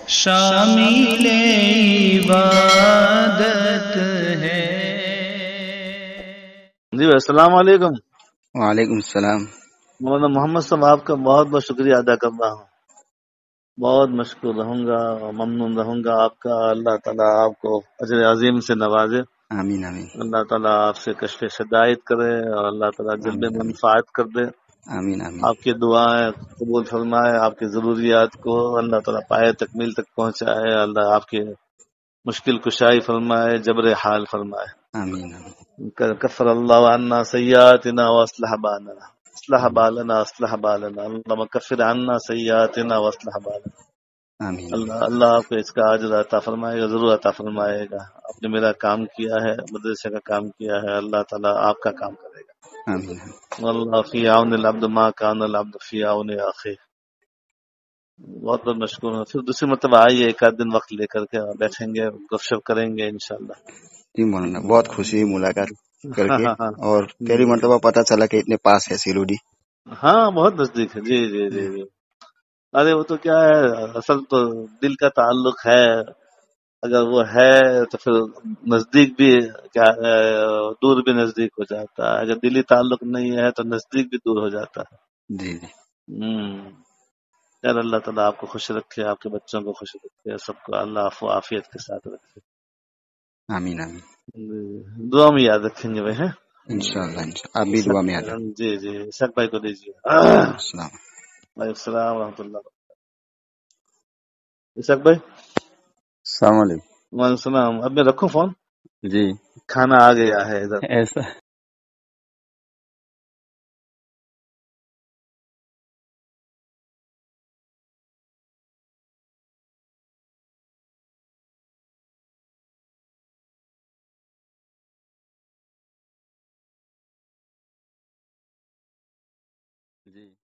شامل عبادت ہے۔ جی السلام علیکم۔ وعلیکم السلام۔ مولانا محمد صاحب آپ کا بہت بہت شکریہ ادا کر رہا ہوں، بہت مشکور رہوں گا اور ممنون رہوں گا آپ کا۔ اللہ تعالیٰ آپ کو اجر عظیم سے نوازے، آمین آمین اللہ تعالیٰ آپ سے کشف شدائد کرے اور اللہ تعالیٰ جلب آمین آمین منفعت کر دے، آمین آمین آپ کی دعائیں قبول فرمائے، آپ کی ضروریات کو اللہ تعالیٰ پائے تکمیل تک پہنچائے، اللہ آپ کی مشکل کشائی فرمائے، جبر حال فرمائے۔ آمین آمین کفر اللہ عنا سیئاتنا واصلح بالنا، اصلح بالنا اصلح بالنا، اللهم کفر عنا سیئاتنا واصلح بالنا۔ آمین اللہ آپ کو اس کا اجر عطا فرمائے گا، ضرور عطا فرمائے گا۔ آپ نے میرا کام کیا ہے، مدرسے کا کام کیا ہے، اللہ تعالیٰ آپ کا کام کرے گا۔ آمین واللہ فی عون العبد ما کان العبد فی عون اخیہ۔ بہت بہت مشکور ہوں۔ پھر دوسری مرتبہ آئیے، ایک آدھ دن وقت لے کر کے بیٹھیں گے، گفتگو شپ کریں گے انشاءاللہ۔ جی مولانا، بہت خوشی ہوئی ملاقات کر ہاں کے، ہاں ہاں اور پہلی مرتبہ پتہ چلا کہ اتنے پاس ہے سیلوڈی۔ ہاں، بہت نزدیک ہے۔ جی جی جی جی۔ ارے وہ تو کیا ہے، اصل تو دل کا تعلق ہے، اگر وہ ہے تو پھر نزدیک بھی کیا ہے، دور بھی نزدیک ہو جاتا ہے، اگر دلی تعلق نہیں ہے تو نزدیک بھی دور ہو جاتا ہے۔ جی جی خیر، اللہ تعالیٰ آپ کو خوش رکھے، آپ کے بچوں کو خوش رکھے، سب کو اللہ عفو عافیت کے ساتھ رکھے۔ آمین آمین دعا میں یاد رکھیں گے بھائی، ہیں؟ انشاءاللہ انشاءاللہ، آپ بھی دعا میں یاد رکھیں۔ جی جی، شک بھائی کو دیجیے۔ السلام۔ وعلیکم السلام ورحمۃ اللہ۔ شک بھائی، السلام علیکم۔ وعلیکم السلام۔ اب میں رکھوں فون، جی کھانا آ گیا ہے ادھر۔ ایسا جی